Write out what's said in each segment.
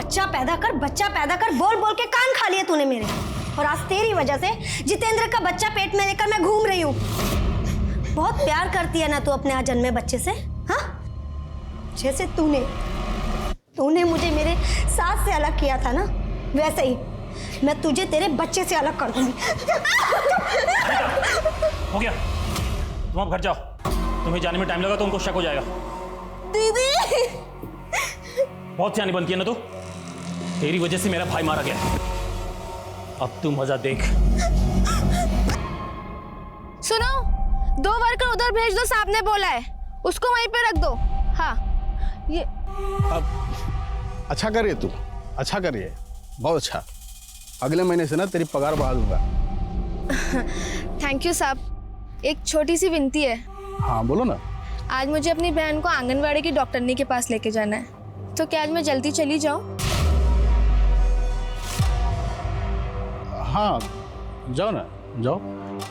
बच्चा पैदा कर बोल बोल के कान खा लिए तूने मेरे। और आज तेरी वजह से जितेंद्र का बच्चा पेट में लेकर मैं घूम रही हूँ। बहुत प्यार करती है ना तू अपने अजन्मे बच्चे से, हाँ? जैसे तूने मुझे मेरे सास से अलग किया था ना, वैसे ही मैं तुझे तेरे बच्चे से अलग कर दूंगी। हो गया, तुम अब घर जाओ। तुम्हें जाने में टाइम लगा तो उनको शक हो जाएगा। दीदी, बहुत सियानी बनती है ना तू। तेरी वजह से मेरा भाई मारा गया। अब तू मजा देख। सुनो, 2 वर्कर उधर भेज दो, साहब ने बोला है, उसको वहीं पे रख दो। हाँ, ये अच्छा करिए तू, अच्छा करिए, बहुत अच्छा। अगले महीने से ना तेरी पगार बढ़ा दूंगा। थैंक यू साहब। एक छोटी सी विनती है। हाँ बोलो ना। आज मुझे अपनी बहन को आंगनवाड़ी की डॉक्टरनी के पास लेके जाना है, तो क्या आज मैं जल्दी चली जाऊँ? हाँ जाओ ना, जाओ।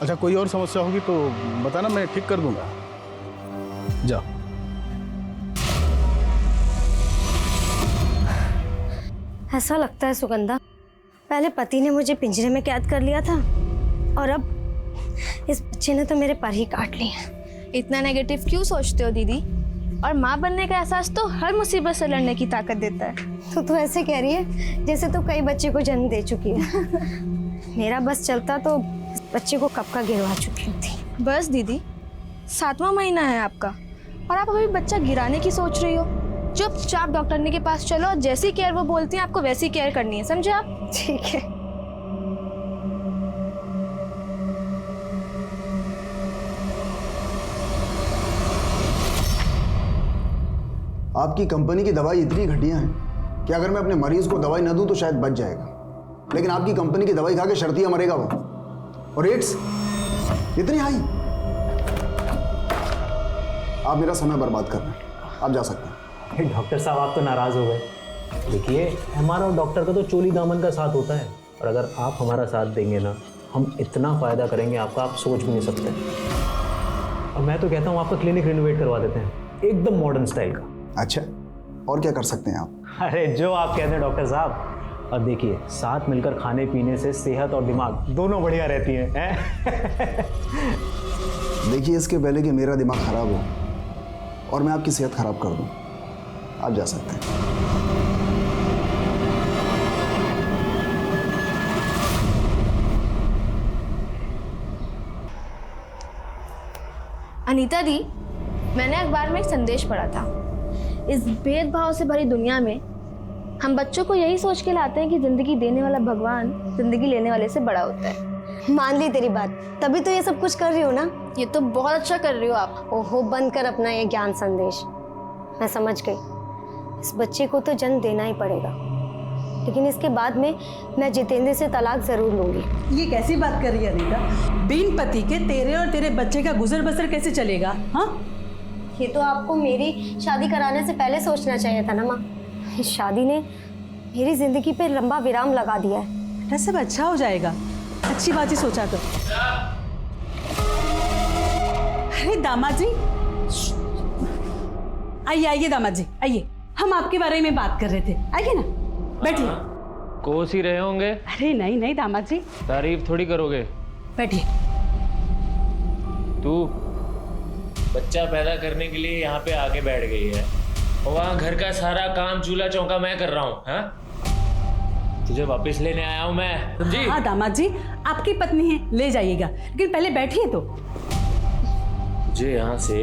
अच्छा कोई और समस्या होगी तो बताना, मैं ठीक कर दूंगा। जाओ। ऐसा लगता है सुगंधा, पहले पति ने मुझे पिंजरे में कैद कर लिया था और अब इस बच्चे ने तो मेरे पर ही काट लिए। इतना नेगेटिव क्यों सोचते हो दीदी? और माँ बनने का एहसास तो हर मुसीबत से लड़ने की ताकत देता है। तू तो ऐसे कह रही है जैसे तू कई बच्चे को जन्म दे चुकी है। मेरा बस चलता तो इस बच्चे को कब का गिरवा चुकी थी। बस दीदी, 7वां महीना है आपका और आप अभी बच्चा गिराने की सोच रही हो। चुपचाप डॉक्टरनी के पास चलो और जैसी केयर वो बोलती हैं आपको वैसी केयर करनी है, समझे आप? ठीक है। आपकी कंपनी की दवाई इतनी घटिया है कि अगर मैं अपने मरीज को दवाई न दूं तो शायद बच जाएगा, लेकिन आपकी कंपनी की दवाई खा के शर्तिया मरेगा वो। और रेट्स इतनी हाई। आप मेरा समय बर्बाद कर रहे हैं, आप जा सकते हैं। डॉक्टर साहब आप तो नाराज हो गए। देखिए, हमारा और डॉक्टर का तो चोली दामन का साथ होता है, और अगर आप हमारा साथ देंगे ना, हम इतना फायदा करेंगे आपका, आप सोच भी नहीं सकते। और मैं तो कहता हूँ आपका क्लिनिक रिनोवेट करवा देते हैं, एकदम मॉडर्न स्टाइल का। अच्छा, और क्या कर सकते हैं आप? अरे जो आप कहते हैं डॉक्टर साहब। और देखिए, साथ मिलकर खाने पीने से सेहत और दिमाग दोनों बढ़िया रहती हैं। देखिए, इसके पहले कि मेरा दिमाग खराब हो और मैं आपकी सेहत खराब कर दूं, आप जा सकते हैं। अनीता दी, मैंने अखबार में एक संदेश पढ़ा था। इस भेदभाव से भरी दुनिया में हम बच्चों को यही सोच के लाते हैं कि जिंदगी देने वाला भगवान जिंदगी लेने वाले से बड़ा होता है। मान ली तेरी बात, तभी तो ये सब कुछ कर रही हो ना। ये तो बहुत अच्छा कर रही हो आप। ओहो, बंद कर अपना ये ज्ञान संदेश। मैं समझ गई, इस बच्चे को तो जन्म देना ही पड़ेगा, लेकिन इसके बाद में मैं जितेंद्र से तलाक जरूर लूंगी। ये कैसी बात कर रही है अनीता? बिन पति के तेरे और तेरे बच्चे का गुजर बसर कैसे चलेगा? हाँ, ये तो आपको मेरी शादी कराने से पहले सोचना चाहिए था ना माँ। इस शादी ने मेरी जिंदगी पे लंबा विराम लगा दिया है। बेटा सब अच्छा हो जाएगा, अच्छी बात ही सोचा कर। अरे दामाद जी, आइए आइए दामाद जी आइए, हम आपके बारे में बात कर रहे थे, आइए ना, बैठिए। कोस ही रहे होंगे। अरे नहीं नहीं दामाद जी, तारीफ थोड़ी करोगे। बैठिए। तू बच्चा पैदा करने के लिए यहाँ पे आके बैठ गई है और वहाँ घर का सारा काम चूल्हा चौका मैं कर रहा हूँ। हाँ, तुझे वापस लेने आया हूँ मैं, समझी? हाँ दामाद जी, आपकी पत्नी है, ले जाइएगा, लेकिन पहले बैठिए तो। तुझे यहाँ से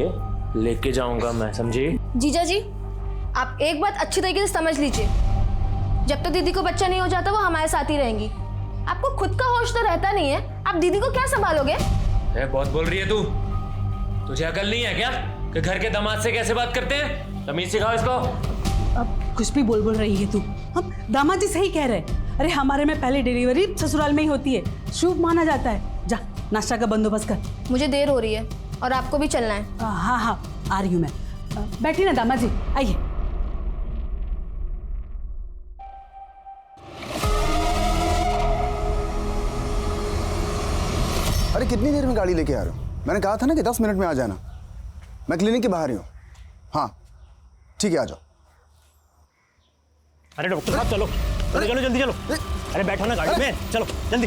लेके जाऊंगा मैं, समझी? जीजा जी, आप एक बात अच्छी तरीके से समझ लीजिए, जब तक दीदी को बच्चा नहीं हो जाता वो हमारे साथ ही रहेंगी। आपको खुद का होश तो रहता नहीं है, आप दीदी को क्या संभालोगे? बहुत बोल रही है तू। तुझे अकल नहीं है क्या कि घर के दामाद से कैसे बात करते हैं? तमीज सिखाओ इसको। अब कुछ भी बोल रही है तू। हम दामाद जी सही कह रहे हैं। अरे हमारे में पहले डिलीवरी ससुराल में ही होती है, शुभ माना जाता है। जा नाश्ता का बंदोबस्त कर। मुझे देर हो रही है और आपको भी चलना है। हाँ हाँ आ रही हूँ मैं। बैठिए ना दामाद जी, आइए। अरे कितनी देर में गाड़ी लेके आ रहे हो? मैंने कहा था ना कि 10 मिनट में आ जाना। मैं क्लिनिक के बाहर ही हूँ। हाँ ठीक है, आ जाओ। अरे डॉक्टर साहब चलो चलो चलो जल्दी चलो। अरे बैठो ना गाड़ी में, चलो जल्दी।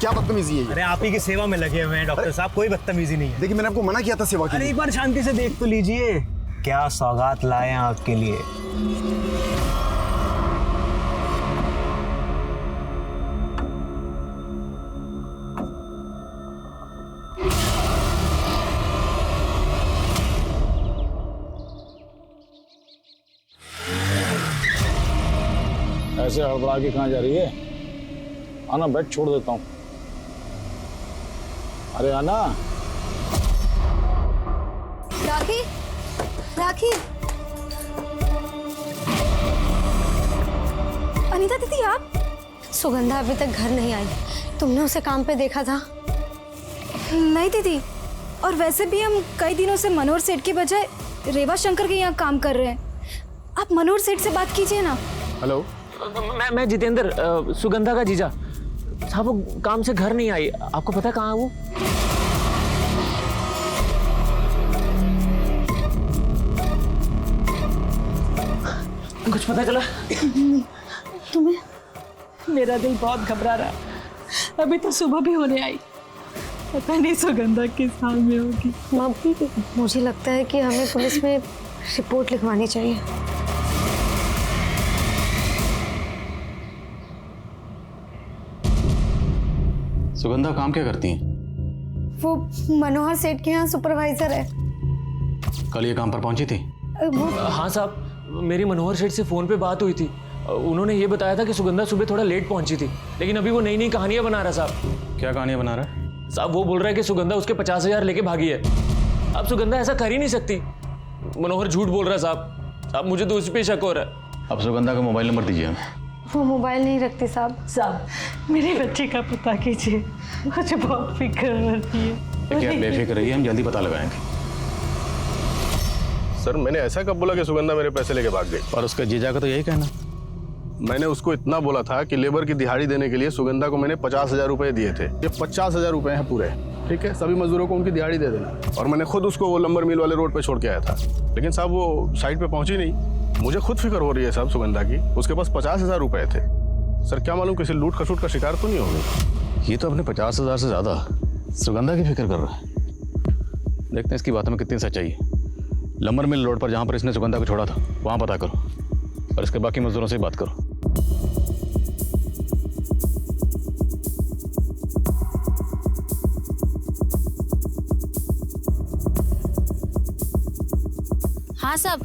क्या बदतमीजी है ये? अरे आप ही की सेवा में लगे हुए हैं डॉक्टर साहब, कोई बदतमीजी नहीं है। देखिए मैंने आपको मना किया था सेवा के अरे लिए। एक बार शांति से देख तो लीजिए, क्या सौगात लाए हैं आपके लिए। ऐसे हड़बड़ा के कहाँ जा रही है? आना, बेड छोड़ देता हूँ। अरे आना। राखी, राखी। अनीता दीदी आप? सुगंधा अभी तक घर नहीं आई। तुमने उसे काम पे देखा था? नहीं दीदी, और वैसे भी हम कई दिनों से मनोहर सेठ के बजाय रेवा शंकर के यहाँ काम कर रहे हैं। आप मनोहर सेठ से बात कीजिए ना। हेलो, मैं जितेंद्र, सुगंधा का जीजा साहब। वो काम से घर नहीं आई, आपको पता है कहाँ है वो? कुछ पता चला? तुम्हें? मेरा दिल बहुत घबरा रहा है। अभी तो सुबह भी होने आई, पता नहीं सुगंधा किस हाल में होगी। मम्मी, मुझे लगता है कि हमें पुलिस में रिपोर्ट लिखवानी चाहिए। सुगंधा काम क्या करती हैं? वो मनोहर सेठ के यहाँ सुपरवाइजर है। कल ये काम पर पहुंची थी? वो हाँ साहब, मेरी मनोहर सेठ से फोन पे बात हुई थी। उन्होंने ये बताया था कि सुगंधा सुबह थोड़ा लेट पहुंची थी, लेकिन अभी वो नई नई कहानियां बना रहा साहब। क्या कहानियां बना रहा है? साहब वो बोल रहा है कि सुगंधा उसके 50,000 लेके भागी है। अब सुगंधा ऐसा कर ही नहीं सकती। मनोहर झूठ बोल रहा है साहब, मुझे तो उस पर शक हो रहा है। अब सुगंधा का मोबाइल नंबर दीजिए हमें। वो मोबाइल नहीं रखती साहब। साहब मेरे बच्चे का पता कीजिए, मुझे बहुत फिक्र होती है। देखिए आप बेफिक्र रहिए, हम जल्दी पता लगाएंगे। सर मैंने ऐसा कब बोला कि सुगंधा मेरे पैसे लेके भाग गई? और उसके जीजा का तो यही कहना। मैंने उसको इतना बोला था कि लेबर की दिहाड़ी देने के लिए सुगंधा को मैंने 50,000 रुपए दिए थे। ये 50,000 रुपए हैं पूरे, ठीक है? सभी मजदूरों को उनकी दिहाड़ी दे देना। और मैंने खुद उसको वो लंबर मिल वाले रोड पे छोड़ के आया था, लेकिन साहब वो साइड पे पहुंची नहीं। मुझे खुद फिक्र हो रही है साहब सुगंधा की। उसके पास 50,000 रुपए थे। सर क्या मालूम किसी लूट खसूट का शिकार तो नहीं हो गई? ये तो अपने 50,000 से ज्यादा सुगंधा की फिक्र कर रहा है। देखते हैं इसकी बातों में कितनी सच्चाई है। लंबर मिल रोड पर जहाँ पर इसने सुगंधा को छोड़ा था वहाँ पता करो, और इसके बाकी मजदूरों से बात करो। हाँ साहब,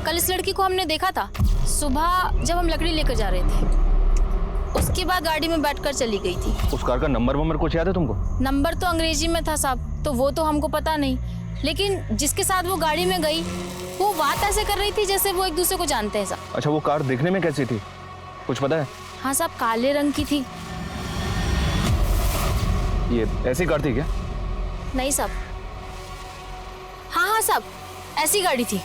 कल इस लड़की को हमने देखा था सुबह जब हम लकड़ी लेकर जा रहे थे। उसके बाद गाड़ी में बैठकर चली गई थी। उस कार का नंबर कुछ याद है तुमको? नंबर तो अंग्रेजी में था साहब, तो वो तो हमको पता नहीं, लेकिन जिसके साथ वो गाड़ी में गई वो बात ऐसे कर रही थी जैसे वो एक दूसरे को जानते हैं साहब। अच्छा वो कार देखने में कैसी थी, कुछ पता है? हाँ साहब, काले रंग की थी। ये ऐसी कार थी क्या? नहीं साहब, हाँ साहब, ऐसी गाड़ी थी।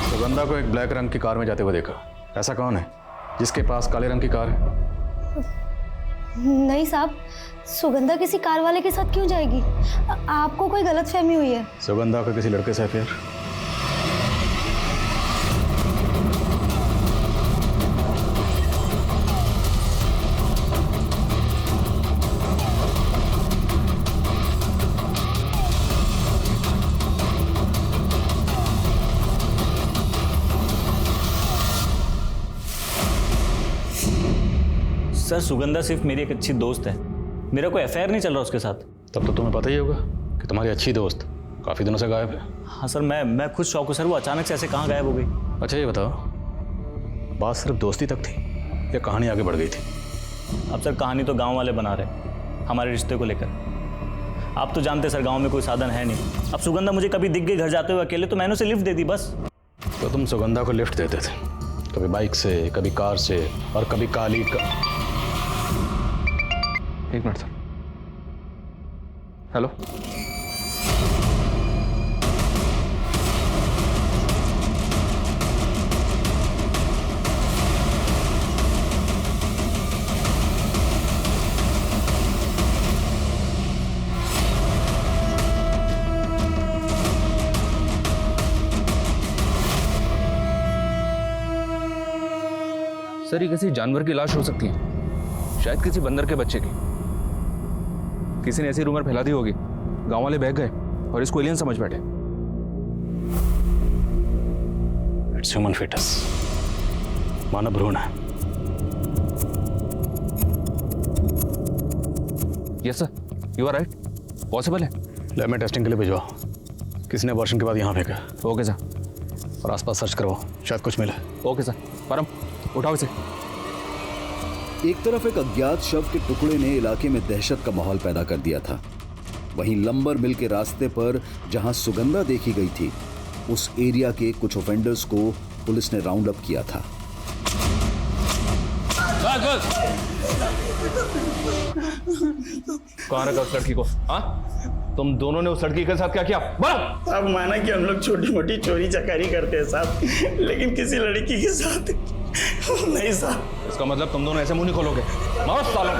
सुगंधा को एक ब्लैक रंग की कार में जाते हुए देखा। ऐसा कौन है जिसके पास काले रंग की कार है? नहीं साहब, सुगंधा किसी कार वाले के साथ क्यों जाएगी? आपको कोई गलतफहमी हुई है। सुगंधा का किसी लड़के से अफेयर? सर सुगंधा सिर्फ मेरी एक अच्छी दोस्त है, मेरा कोई अफेयर नहीं चल रहा उसके साथ। तब तो तुम्हें पता ही होगा कि तुम्हारी अच्छी दोस्त काफ़ी दिनों से गायब है। हाँ सर, मैं खुद शौक हूँ सर, वो अचानक से ऐसे कहाँ गायब हो गई? अच्छा ये बताओ, बात सिर्फ दोस्ती तक थी या कहानी आगे बढ़ गई थी? अब सर कहानी तो गांव वाले बना रहे हमारे रिश्ते को लेकर। आप तो जानते सर गांव में कोई साधन है नहीं। अब सुगंधा मुझे कभी दिख गई घर जाते हुए अकेले तो मैंने उसे लिफ्ट दे दी बस। तो तुम सुगंधा को लिफ्ट देते थे, कभी बाइक से, कभी कार से, और कभी काली का। एक मिनट सर। हेलो, सर ये किसी जानवर की लाश हो सकती है, शायद किसी बंदर के बच्चे की। किसी ने ऐसी रूमर फैला दी होगी, गांव वाले बहक गए और इसको एलियन समझ बैठे। इट्स ह्यूमन fetus, मानव भ्रूण है। Yes sir, you are right, possible है। लैब में टेस्टिंग के लिए भिजवाओ। किसने अबॉर्शन के बाद यहाँ फेंका? Okay sir. और आसपास सर्च करवाओ, शायद कुछ मिले। Okay sir. परम उठाओ इसे। एक तरफ एक अज्ञात शव के टुकड़े ने इलाके में दहशत का माहौल पैदा कर दिया था, वहीं लंबर मिल के रास्ते पर जहां सुगंधा देखी गई थी, उस एरिया के कुछ ऑफेंडर्स को पुलिस ने राउंड अप किया था। कहाँ रखा उस लड़की को? हाँ, तुम दोनों ने उस लड़की के साथ क्या किया? बोलो। अब माना कि हम लोग छोटी मोटी चोरी चकारी करते हैं साहब, लेकिन किसी लड़की के साथ नहीं साहब। इसका मतलब तुम दोनों ऐसे मुंह नहीं खोलोगे? मारो सालों।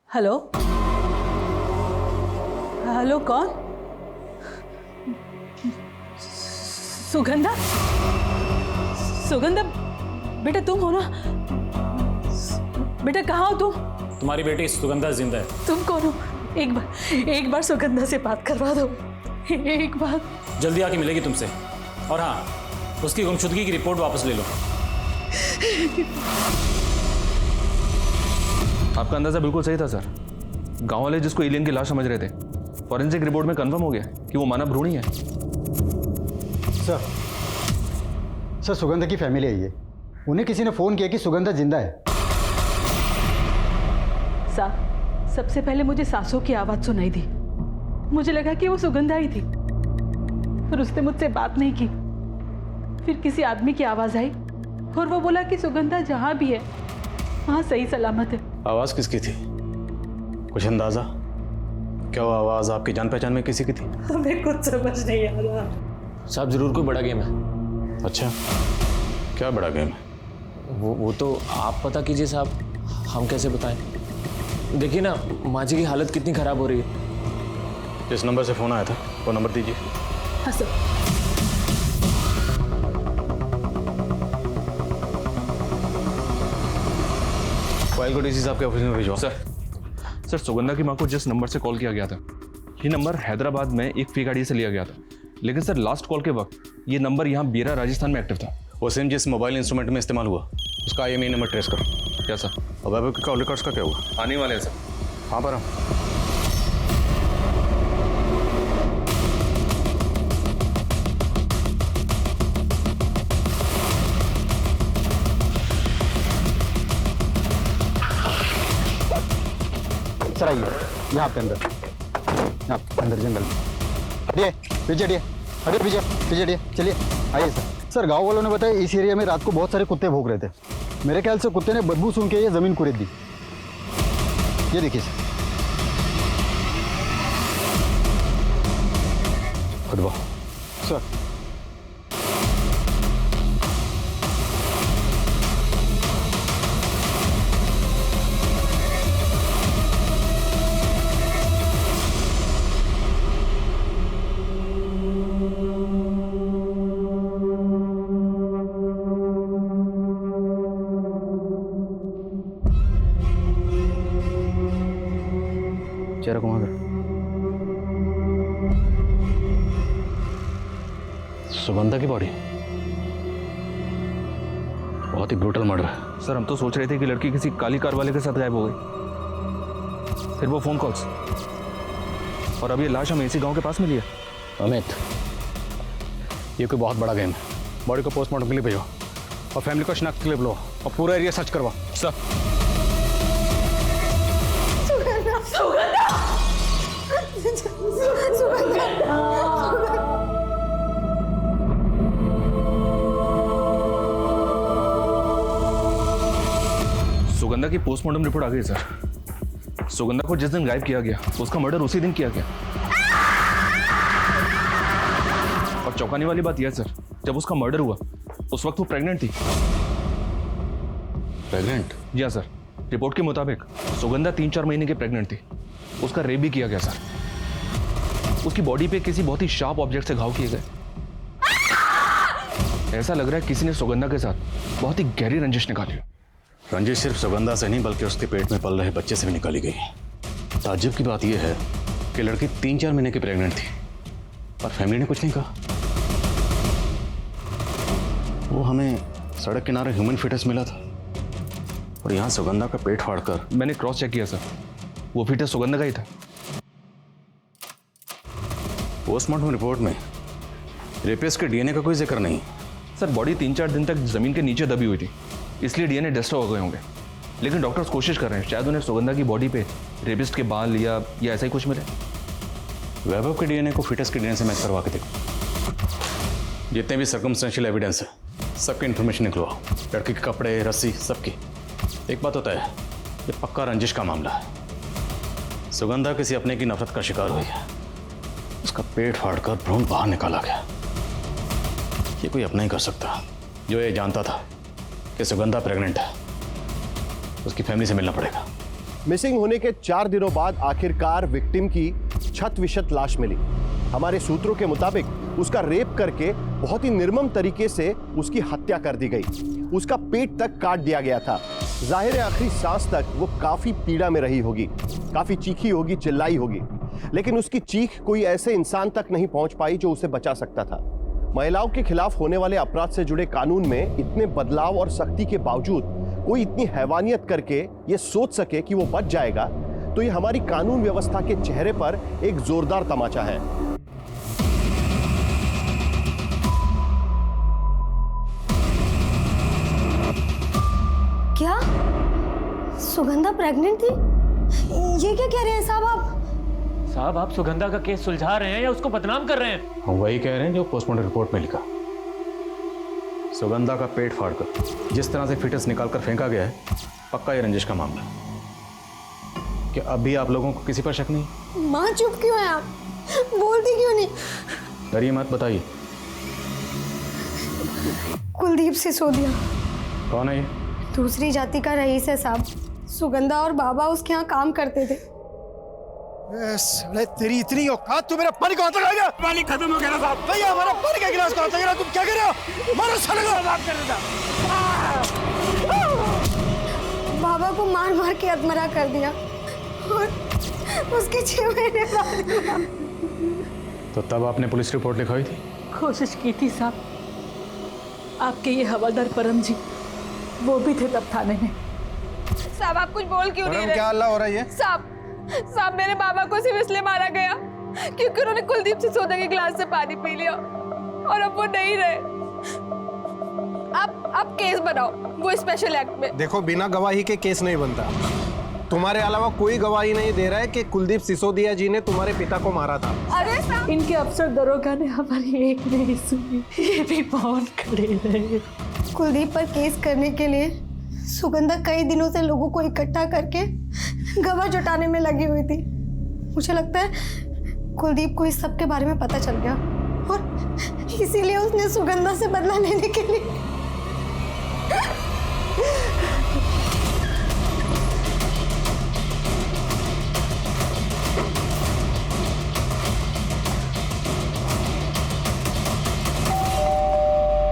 हेलो हेलो, कौन? सुगंधा? सुगंधा बेटा तुम हो ना? बेटा कहाँ हो तुम? तुम्हारी बेटी सुगंधा जिंदा है। तुम कौन हो? एक बार सुगंधा से बात करवा दो, एक बार। जल्दी आके मिलेगी तुमसे। और हाँ, उसकी गुमशुदगी की रिपोर्ट वापस ले लो। आपका अंदाजा बिल्कुल सही था सर। गांव वाले जिसको एलियन की लाश समझ रहे थे, फॉरेंसिक रिपोर्ट में कंफर्म हो गया कि वो मानव भ्रूण ही है। सर सुगंधा की फैमिली है ये। उन्हें किसी ने फोन किया कि सुगंधा जिंदा है। सबसे पहले मुझे सांसों की आवाज सुनाई दी, मुझे लगा कि वो सुगंधा ही थी। फिर उसने मुझसे बात नहीं की। फिर किसी आदमी की आवाज आई और वो बोला कि सुगंधा जहां भी है वहां सही सलामत है। आवाज किसकी थी? कुछ अंदाजा? क्या वो आवाज आपकी जान पहचान में किसी की थी? हमें कुछ समझ नहीं आ रहा साहब। जरूर कोई बड़ा गेम है। अच्छा, क्या बड़ा गेम है? वो तो आप पता कीजिए साहब, हम कैसे बताएं? देखिए ना, माँ जी की हालत कितनी खराब हो रही है। जिस नंबर से फोन आया था वो नंबर दीजिए। हाँ सर। फाइल को डीसी साहब के ऑफिस में भिजवाओ। सर सुगंधा की माँ को जिस नंबर से कॉल किया गया था, ये नंबर हैदराबाद में एक फी गाड़ी से लिया गया था। लेकिन सर लास्ट कॉल के वक्त ये नंबर यहाँ बेरा राजस्थान में एक्टिव था। वो सिम जिस मोबाइल इंस्ट्रूमेंट में इस्तेमाल हुआ, उसका IMEI नंबर ट्रेस करो। क्या सर? अब आपके कॉल रिकॉर्ड्स का क्या हुआ? आने वाले हैं सर। हाँ पर सर आइए, यहाँ पे अंदर, यहाँ अंदर जंगल में। हटिए पीछे, हटिए हटिए पीछे पीछे हटिए, चलिए आइए सर। सर गांव वालों ने बताया इस एरिया में रात को बहुत सारे कुत्ते भौंक रहे थे। मेरे ख्याल से कुत्ते ने बदबू सूंघ के ये जमीन कुरेद दी। ये देखिए सर। खुदबा सर चेहरा घुमा कर। सुगंधा की बॉडी, बहुत ही ब्रूटल मर्डर है। सर हम तो सोच रहे थे कि लड़की किसी काली कार वाले के साथ गायब हो गई, फिर वो फोन कॉल्स, और अब ये लाश हमें इसी गांव के पास मिली है। अमित, ये कोई बहुत बड़ा गेम है। बॉडी को पोस्टमार्टम के लिए भेजो और फैमिली को शनाख्त के लिए बुलाओ और पूरा एरिया सर्च करवाओ। सर सुगंधा की पोस्टमार्टम रिपोर्ट आ गई सर। सुगंधा को जिस दिन गायब किया गया उसका मर्डर उसी दिन किया गया। और चौंकाने वाली बात यह सर, जब उसका मर्डर हुआ उस वक्त वो प्रेग्नेंट थी। प्रेग्नेंट? जी हाँ सर, रिपोर्ट के मुताबिक सुगंधा 3-4 महीने की प्रेग्नेंट थी। उसका रेप भी किया गया सर। उसकी बॉडी पे किसी बहुत ही शार्प ऑब्जेक्ट से घाव किए गए। ऐसा लग रहा है किसी ने सुगंधा के साथ बहुत ही गहरी रंजिश निकाली। रंजिश सिर्फ सुगंधा से नहीं बल्कि उसके पेट में पल रहे बच्चे से भी निकाली गई। ताज्जुब की बात यह है कि लड़की 3-4 महीने की प्रेग्नेंट थी और फैमिली ने कुछ नहीं कहा। वो हमें सड़क किनारे ह्यूमन फिटस मिला था और यहाँ सुगंधा का पेट फाड़कर मैंने क्रॉस चेक किया सर, वो फिटस सुगंधा का ही था। पोस्टमार्टम रिपोर्ट में रेपिस्ट के डीएनए का कोई जिक्र नहीं। सर बॉडी 3-4 दिन तक जमीन के नीचे दबी हुई थी, इसलिए डीएनए डिस्टर्ब हो गए होंगे। लेकिन डॉक्टर्स कोशिश कर रहे हैं, शायद उन्हें सुगंधा की बॉडी पे रेपिस्ट के बाल या ऐसा ही कुछ मिले। वैभव के डीएनए को फिटस के डीएनए से मैच करवा के देखो। जितने भी सर्कमस्टेंशियल एविडेंस है सबकी इन्फॉर्मेशन निकलवाओ, लड़की के कपड़े, रस्सी, सबकी। एक बात होता है, ये पक्का रंजिश का मामला है। सुगंधा किसी अपने की नफरत का शिकार हुई है, उसका पेट फाड़कर भ्रूण बाहर निकाला गया। ये कोई अपना ही कर सकता। जो ये जानता था कि सुगंधा प्रेग्नेंट है, उसकी फैमिली से मिलना पड़ेगा। मिसिंग होने के 4 दिनों बाद आखिरकार विक्टिम की छत विशत लाश मिली। हमारे सूत्रों के मुताबिक उसका रेप करके बहुत ही निर्मम तरीके से उसकी हत्या कर दी गई। उसका पेट तक काट दिया गया था। जाहिर है आखिरी सांस तक वो काफी पीड़ा में रही होगी, काफी चीखी होगी, चिल्लाई होगी, लेकिन उसकी चीख कोई ऐसे इंसान तक नहीं पहुंच पाई जो उसे बचा सकता था। महिलाओं के खिलाफ होने वाले अपराध से जुड़े कानून में इतने बदलाव और सख्ती के बावजूद कोई इतनी हैवानियत करके ये सोच सके कि वो बच जाएगा, तो ये हमारी कानून व्यवस्था के चेहरे पर एक जोरदार तमाचा है। क्या सुगंधा प्रेग्नेंट थी? ये क्या कह रहे हैं साहब आप? साहब आप सुगंधा का केस सुलझा रहे हैं या उसको बदनाम कर रहे हैं? हम वही कह रहे हैं जो पोस्टमार्टम रिपोर्ट में लिखा। सुगंधा का पेट फाड़कर जिस तरह से फिटस निकालकर फेंका गया है, पक्का ये रंजिश का मामला है। क्या अब भी आप लोगों को किसी पर शक नहीं? माँ चुप क्यों है आप? बोलती क्यों नहीं? डरिए मत, बताइए। कुलदीप सिसोदिया। कौन है ये? दूसरी जाति का रईस है साहब। सुगंधा और बाबा उसके यहाँ काम करते थे। तेरी इतनी औकात, तू मेरा पानी को हाथ लगाएगा? पानी खत्म हो गया ना साहब। भैया हमारा पानी का गिलास को हाथ लगा, तुम क्या कर रहे हो? मारो साले को। बात कर रहा था। बाबा को मार मार के अधमरा कर दिया और उसके 6 महीने बाद। तो तब आपने पुलिस रिपोर्ट लिखवाई थी? कोशिश की थी साहब। आपके ये हवलदार परम जी वो भी थे तब थाने में। साहब आप कुछ बोल क्यों नहीं रहे? क्या हल्ला हो रहा है? साहब मेरे बाबा को सिर्फ इसलिए मारा गया क्योंकि उन्होंने कुलदीप सिसोदिया के गिलास से पानी पी लिया और अब वो नहीं रहे। आप केस बनाओ वो स्पेशल एक्ट में। देखो बिना गवाही के केस नहीं बनता। तुम्हारे अलावा कोई गवाही नहीं दे रहा है कि कुलदीप सिसोदिया जी ने तुम्हारे पिता को मारा था। अरे साहब इनके अफसर दरोगा ने हमारी एक नहीं सुनी, ये भी मौन खड़े रहे। कुलदीप पर केस करने के लिए सुगंधा कई दिनों से लोगों को इकट्ठा करके गवाह जुटाने में लगी हुई थी। मुझे लगता है कुलदीप को इस सब के बारे में पता चल गया और इसीलिए उसने सुगंधा से बदला लेने के लिए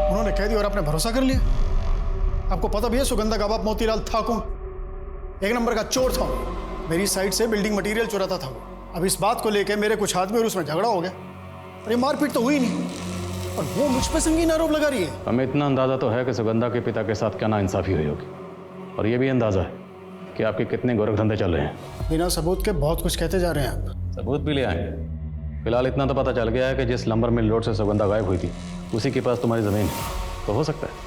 उन्होंने कह दिया और आपने भरोसा कर लिया। आपको पता भी है सुगंधा का बाप मोतीलाल था कौन? एक नंबर का चोर था। मेरी साइड से बिल्डिंग मटेरियल चुराता था वो। अब इस बात को लेकर मेरे कुछ आदमी और उसमें झगड़ा हो गया और ये मारपीट तो हुई नहीं और वो मुझ पर संगीन आरोप लगा रही है। हमें इतना अंदाजा तो है कि सुगंधा के पिता के साथ क्या नाइंसाफी हुई होगी, और ये भी अंदाजा है कि आपके कितने गोरख धंधे चल रहे हैं। बिना सबूत के बहुत कुछ कहते जा रहे हैं आप। सबूत भी ले आएंगे। फिलहाल इतना तो पता चल गया है कि जिस लंबर मिल रोड से सुगंधा गायब हुई थी उसी के पास तुम्हारी ज़मीन है। तो हो सकता है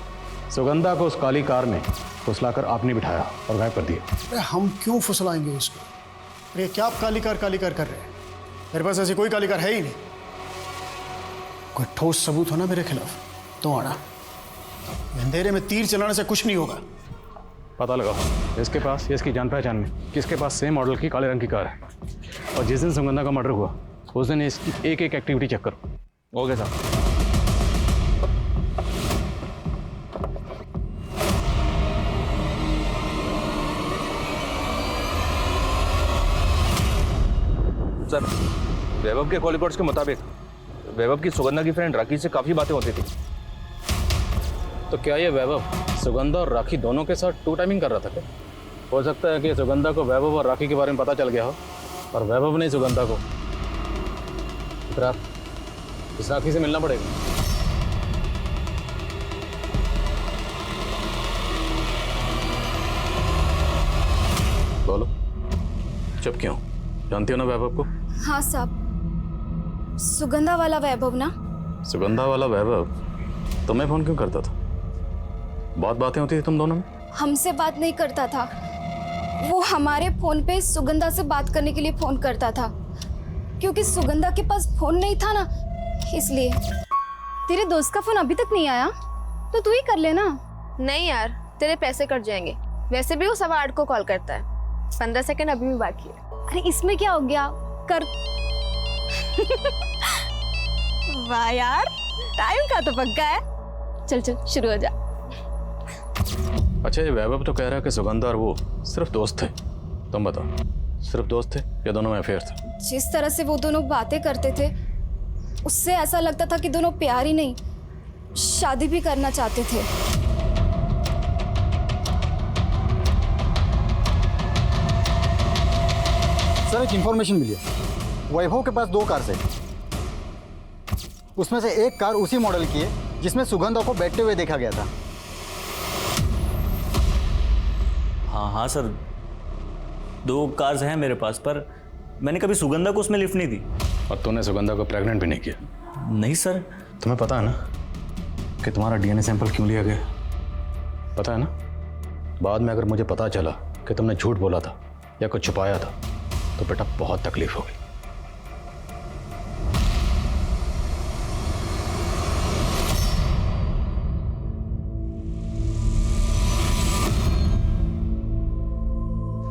सुगंधा को उस काली कार में फुसलाकर आपने बिठाया और गायब कर दिया। अरे हम क्यों फुसलाएंगे उसको? अरे क्या आप काली कार कर रहे हैं? मेरे पास ऐसी कोई काली कार है ही नहीं। कोई ठोस सबूत हो ना मेरे खिलाफ तो आना। अंधेरे में तीर चलाने से कुछ नहीं होगा। पता लगाओ इसके पास, इसकी जान पहचान में किसके पास सेम मॉडल की काले रंग की कार है, और जिस दिन सुगंधा का मर्डर हुआ उस दिन इसकी एक एक एक्टिविटी चेक करो। ओके साहब। सर वैभव के कॉल रिपोर्ट्स के मुताबिक वैभव की सुगंधा की फ्रेंड राखी से काफी बातें होती थी। तो क्या ये वैभव सुगंधा और राखी दोनों के साथ टू टाइमिंग कर रहा था क्या? हो सकता है कि सुगंधा को वैभव और राखी के बारे में पता चल गया हो और वैभव ने सुगंधा को। फिर आप इस राखी से मिलना पड़ेगा। बोलो, चुप क्यों? जानती हो ना वैभव को? हाँ साहब, सुगंधा वाला वैभव ना। सुगंधा वाला वैभव तुम्हें फोन क्यों करता था? बहुत बातें होती थी तुम दोनों में। हमसे बात नहीं करता था, वो हमारे फोन पे सुगंधा से बात करने के लिए फोन करता था, क्योंकि सुगंधा के पास फोन नहीं था ना, इसलिए। तेरे दोस्त का फोन अभी तक नहीं आया तो तू ही कर लेना। नहीं यार, तेरे पैसे कट जाएंगे। वैसे भी वो 8:15 को कॉल करता है। 15 सेकंड अभी भी बाकी है। अरे इसमें क्या हो गया, कर। वाह यार, टाइम का तो पक्का है। चल चल शुरू हो जा। अच्छा, ये वैभव तो कह रहा है कि सुगंधा और वो सिर्फ दोस्त थे। तुम बताओ, सिर्फ दोस्त थे या दोनों में अफेयर था? जिस तरह से वो दोनों बातें करते थे उससे ऐसा लगता था कि दोनों प्यार ही नहीं, शादी भी करना चाहते थे। सर, एक इंफॉर्मेशन मिली है। वैभव के पास 2 कार्स है, उसमें से एक कार उसी मॉडल की है जिसमें सुगंधा को बैठते हुए देखा गया था। हाँ सर, 2 कार्स हैं मेरे पास, पर मैंने कभी सुगंधा को उसमें लिफ्ट नहीं दी। और तूने सुगंधा को प्रेग्नेंट भी नहीं किया? नहीं सर। तुम्हें पता है ना कि तुम्हारा डीएनए सैंपल क्यों लिया गया? पता है ना? बाद में अगर मुझे पता चला कि तुमने झूठ बोला था या कुछ छुपाया था तो बेटा बहुत तकलीफ होगी।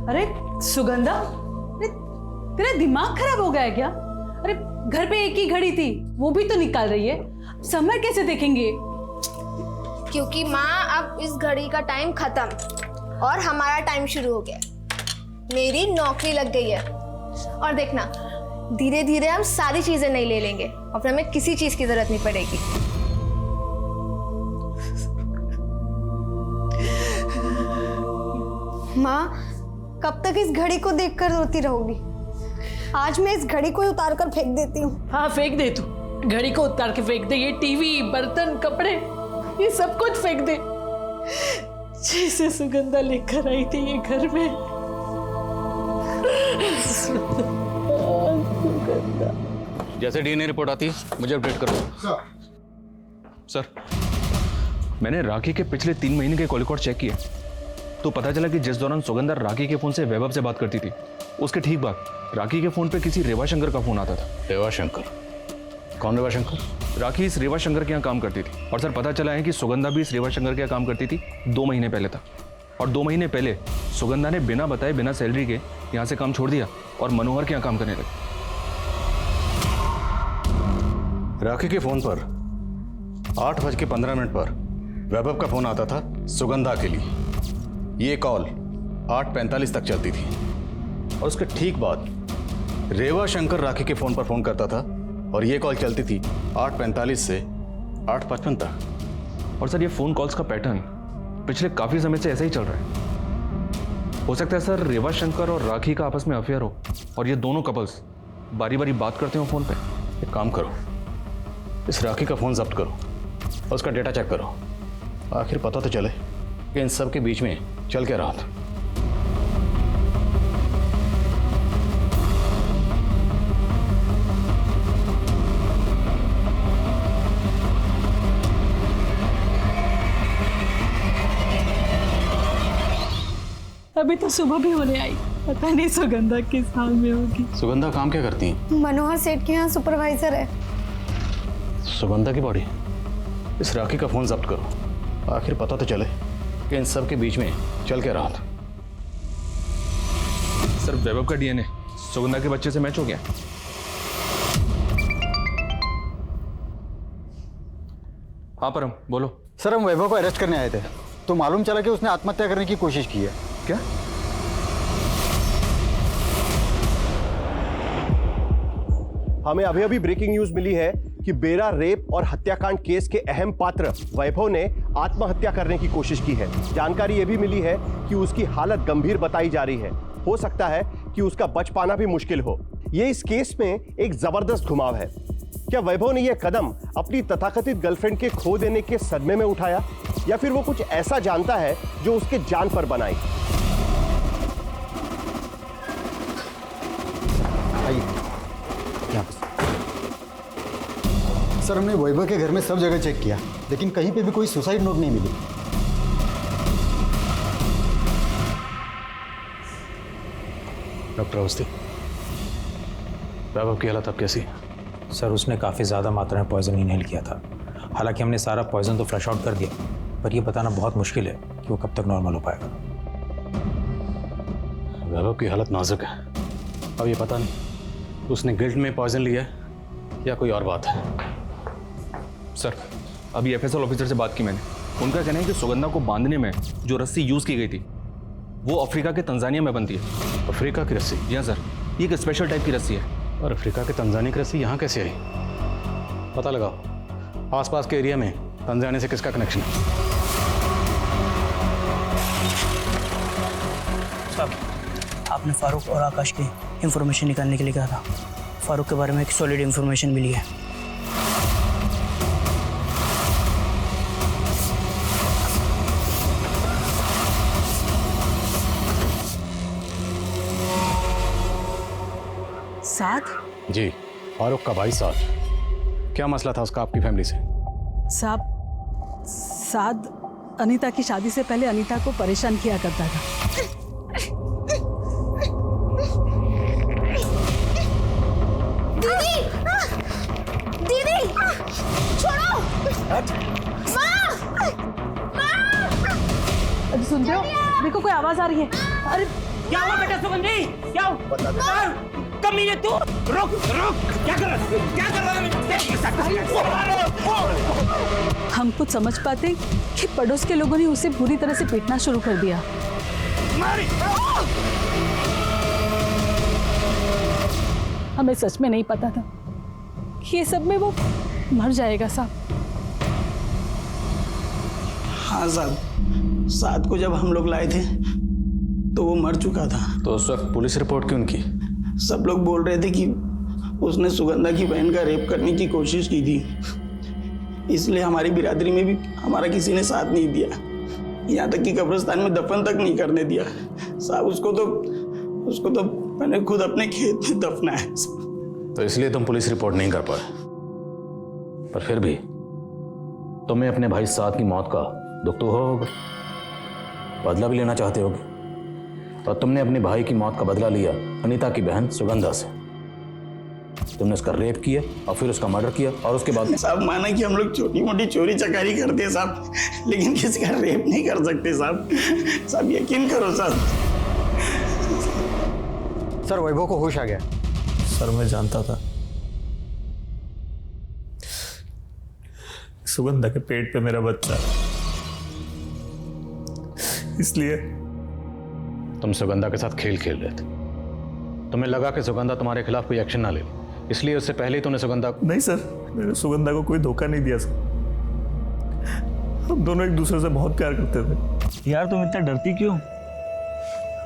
अरे सुगंधा, अरे तेरा दिमाग खराब हो गया है क्या? अरे घर पे एक ही घड़ी थी, वो भी तो निकाल रही है। समय कैसे देखेंगे? क्योंकि माँ अब इस घड़ी का टाइम खत्म और हमारा टाइम शुरू हो गया। मेरी नौकरी लग गई है और देखना, धीरे धीरे हम सारी चीजें नहीं ले लेंगे और फिर हमें किसी चीज की जरूरत नहीं पड़ेगी। माँ, कब तक इस घड़ी को देखकर रोती रहोगी? आज मैं इस घड़ी को उतार कर फेंक देती हूँ। हाँ फेंक दे, तू घड़ी को उतार के फेंक दे। ये टीवी, बर्तन, कपड़े, ये सब कुछ फेंक दे। जैसे सुगंधा लेकर आई थी ये घर में। जैसे डीएनए रिपोर्ट आती है मुझे अपडेट करो। सर, मैंने राखी के पिछले 3 महीने के कॉल रिकॉर्ड चेक किए तो पता चला कि जिस दौरान सुगंधा राखी के फोन से वैभव से बात करती थी, उसके ठीक बाद राखी के फोन पे किसी रेवा शंकर का फोन आता था। रेवा शंकर? कौन रेवा शंकर? राखी इस रेवा शंकर के यहाँ काम करती थी और सर पता चला है कि सुगंधा भी इस रेवा शंकर के यहाँ काम करती थी 2 महीने पहले था। और 2 महीने पहले सुगंधा ने बिना बताए, बिना सैलरी के यहाँ से काम छोड़ दिया और मनोहर के यहाँ काम करने लगी। राखी के फोन पर 8:15 पर वैभव का फोन आता था सुगंधा के लिए। ये कॉल 8:45 तक चलती थी और उसके ठीक बाद रेवा शंकर राखी के फोन पर फोन करता था और ये कॉल चलती थी 8:45 से 8:55 तक। और सर, ये फोन कॉल्स का पैटर्न पिछले काफी समय से ऐसा ही चल रहा है। हो सकता है सर रेवा शंकर और राखी का आपस में अफेयर हो और ये दोनों कपल्स बारी बारी बात करते हो फोन पे। एक काम करो, इस राखी का फोन जब्त करो और उसका डेटा चेक करो, आखिर पता तो चले कि इन सब के बीच में चल क्या रहा था। अभी तो सुबह भी होने आई, पता नहीं सुगंधा किस हाल में होगी। सुगंधा काम क्या करती है? मनोहर सेठ के यहाँ सुपरवाइजर है। सुगंधा की बॉडी? इस राखी का फोन जब्त करो, आखिर पता तो चले कि इन सब के बीच में चल क्या रहा था। सर, वैभव का डीएनए सुगंधा के बच्चे से मैच हो गया। हाँ परम, बोलो। सर, हम वैभव को अरेस्ट करने आए थे तो मालूम चला कि उसने आत्महत्या करने की कोशिश की है। क्या? हमें अभी अभी ब्रेकिंग न्यूज मिली है कि बेरा रेप और हत्याकांड केस के अहम पात्र वैभव ने आत्महत्या करने की कोशिश की है। जानकारी यह भी मिली है कि उसकी हालत गंभीर बताई जा रही है। हो सकता है कि उसका बच पाना भी मुश्किल हो। यह इस केस में एक जबरदस्त घुमाव है। क्या वैभव ने यह कदम अपनी तथाकथित गर्लफ्रेंड के खो देने के सदमे में उठाया, या फिर वो कुछ ऐसा जानता है जो उसके जान पर बनाए? सर, हमने वैभव के घर में सब जगह चेक किया, लेकिन कहीं पे भी कोई सुसाइड नोट नहीं मिली। डॉक्टर अवस्थी, वैभव की हालत अब कैसी है? सर, उसने काफ़ी ज़्यादा मात्रा में पॉइजन इनहेल किया था। हालांकि हमने सारा पॉइजन तो फ्लश आउट कर दिया, पर यह बताना बहुत मुश्किल है कि वो कब तक नॉर्मल हो पाएगा। वैभव की हालत नाजुक है। अब ये पता नहीं उसने गिल्ट में पॉइजन लिया है या कोई और बात है। सर, अभी एफएसएल ऑफिसर से बात की मैंने। उनका कहना है कि सुगंधा को बांधने में जो रस्सी यूज़ की गई थी वो अफ्रीका के तंजानिया में बनती है। अफ्रीका की रस्सी? जी हाँ सर, ये एक स्पेशल टाइप की रस्सी है। और अफ्रीका के तंजानिया की रस्सी यहाँ कैसे आई? पता लगाओ आसपास के एरिया में तंजानिया से किसका कनेक्शन है। साहब, आपने फारूक और आकाश की इंफॉर्मेशन निकालने के लिए कहा था। फारूक के बारे में एक सॉलिड इंफॉर्मेशन मिली है। साथ? जी, फारूक का भाई साथ। क्या मसला था उसका आपकी फैमिली से? साद अनीता की शादी से पहले अनीता को परेशान किया करता था। दीदी! दीदी! छोड़ो! माँ! अरे सुनते हो? देखो कोई आवाज आ रही है। अरे क्या हुआ बेटा सुगंधी? क्या हुआ? कमीने तू! रुक! क्या कर रहा है? हम कुछ समझ पाते कि पड़ोस के लोगों ने उसे बुरी तरह से पीटना शुरू कर दिया। हमें सच में नहीं पता था कि ये सब में वो मर जाएगा साहब। हाँ साहब, साथ को जब हम लोग लाए थे तो वो मर चुका था। तो उस वक्त पुलिस रिपोर्ट क्यों की? सब लोग बोल रहे थे कि उसने सुगंधा की बहन का रेप करने की कोशिश की थी, इसलिए हमारी बिरादरी में भी हमारा किसी ने साथ नहीं दिया। यहाँ तक कि कब्रिस्तान में दफन तक नहीं करने दिया साहब। उसको तो मैंने खुद अपने खेत में दफना है। तो इसलिए तुम पुलिस रिपोर्ट नहीं कर पाए। पर फिर भी तुम्हें अपने भाई साथ की मौत का दुख तो होगा, बदला भी लेना चाहते होगे। और तुमने अपने भाई की मौत का बदला लिया अनीता की बहन सुगंधा से। तुमने उसका रेप किया और फिर उसका मर्डर किया, और उसके बाद साहब माना कि हम लोग छोटी मोटी चोरी चकारी करते हैं साहब, लेकिन किसी का रेप नहीं कर सकते साहब। साहब यकीन करो साहब। सर, वैभव को होश आ गया। सर, मैं जानता था सुगंधा के पेट पे मेरा बच्चा है, इसलिए तुम सुगंधा के साथ खेल खेल रहे थे। तुम्हें लगा कि सुगंधा तुम्हारे खिलाफ कोई एक्शन ना ले, इसलिए उससे पहले ही तुमने सुगंधा को... नहीं सर, मैंने सुगंधा को कोई धोखा नहीं दिया सर। हम दोनों एक दूसरे से बहुत प्यार करते थे। यार तुम इतना डरती क्यों?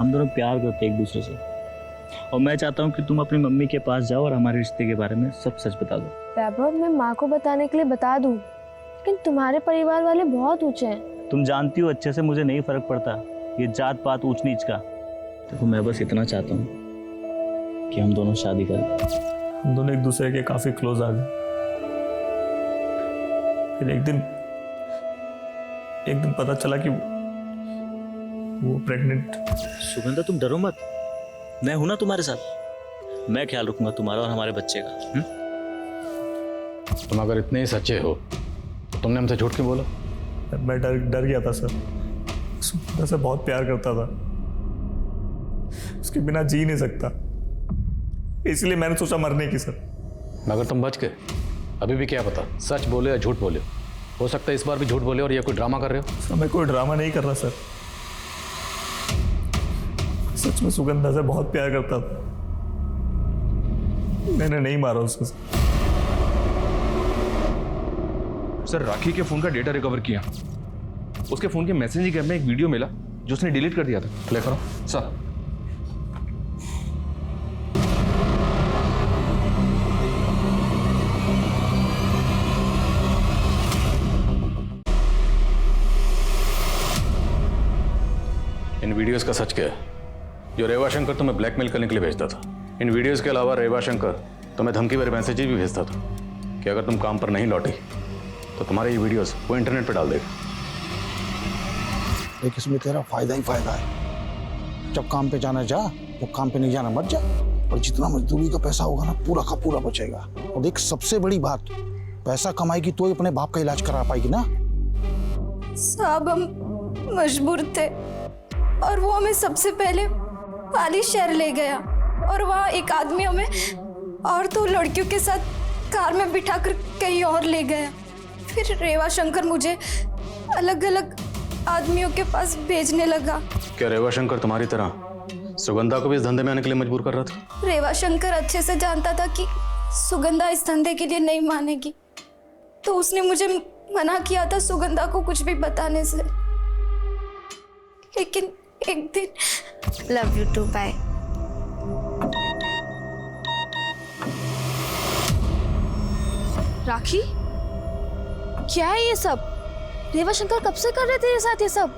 हम दोनों प्यार करते एक दूसरे से, और मैं चाहता हूँ कि तुम अपनी मम्मी के पास जाओ और हमारे रिश्ते के बारे में सब सच बता दो। वैभव, मैं माँ को बताने के लिए बता दूँ, लेकिन तुम्हारे परिवार वाले बहुत ऊंचे हैं। तुम जानती हो अच्छे से, मुझे नहीं फर्क पड़ता ये जात पात ऊंच नीच का। देखो, मैं बस इतना चाहता हूँ कि हम दोनों शादी करें। हम दोनों एक दूसरे के काफी क्लोज आ गए। फिर एक दिन पता चला कि वो प्रेग्नेंट। सुगंधा, तुम डरो मत, मैं हूं ना तुम्हारे साथ। मैं ख्याल रखूंगा तुम्हारा और हमारे बच्चे का। तुम अगर इतने ही सच्चे हो तो तुमने हमसे झूठ क्यों बोला? मैं डर गया था सर। सुगंधा से बहुत प्यार करता था, उसके बिना जी नहीं सकता, इसलिए मैंने सोचा मरने की सर। मगर तुम बच गए। अभी भी क्या पता सच बोले या झूठ बोले। हो सकता है इस बार भी झूठ बोले और ये कोई ड्रामा कर रहे हो। सर, मैं कोई ड्रामा नहीं कर रहा सर। सच में सुगंधा से बहुत प्यार करता था। मैंने नहीं मारा उसको। सर राखी के फोन का डेटा रिकवर किया। उसके फोन के मैसेजिंग ऐप में एक वीडियो मिला जो उसने डिलीट कर दिया था। प्ले करो सर। इन वीडियोस का सच क्या है? जो रेवा शंकर तुम्हें ब्लैकमेल करने के लिए भेजता था, इन वीडियोस के अलावा रेवा शंकर तुम्हें धमकी भरे मैसेजेस भी भेजता था कि अगर तुम काम पर नहीं लौटी तो तुम्हारे ये वीडियोस वो इंटरनेट पर डाल देगा। लेकिन इसमें तेरा फायदा ही फायदा है। जब काम पे जाना जा, जब काम पे नहीं जाना मत जा। और जितना मजदूरी का पैसा होगा ना पूरा का पूरा बचेगा। और देख सबसे बड़ी बात, पैसा कमाएगी तो ही अपने बाप का इलाज करा पाएगी ना। साहब हम मजबूर थे और वो हमें सबसे पहले पाली शहर ले गया और वहाँ एक आदमी हमें और 2 लड़कियों के साथ कार में बिठाकर कहीं और ले गया। फिर रेवा शंकर मुझे अलग अलग आदमियों के पास भेजने लगा। क्या रेवा शंकर तुम्हारी तरह सुगंधा को भी इस धंधे में आने के लिए मजबूर कर रहा था? रेवा शंकर अच्छे से जानता था कि सुगंधा इस धंधे के लिए नहीं मानेगी, तो उसने मुझे मना किया था सुगंधा को कुछ भी बताने से। लेकिन एक दिन लव यू टू, बाय। राखी, क्या है ये सब? रेवा शंकर कब से कर रहे थे ये साथ ये सब?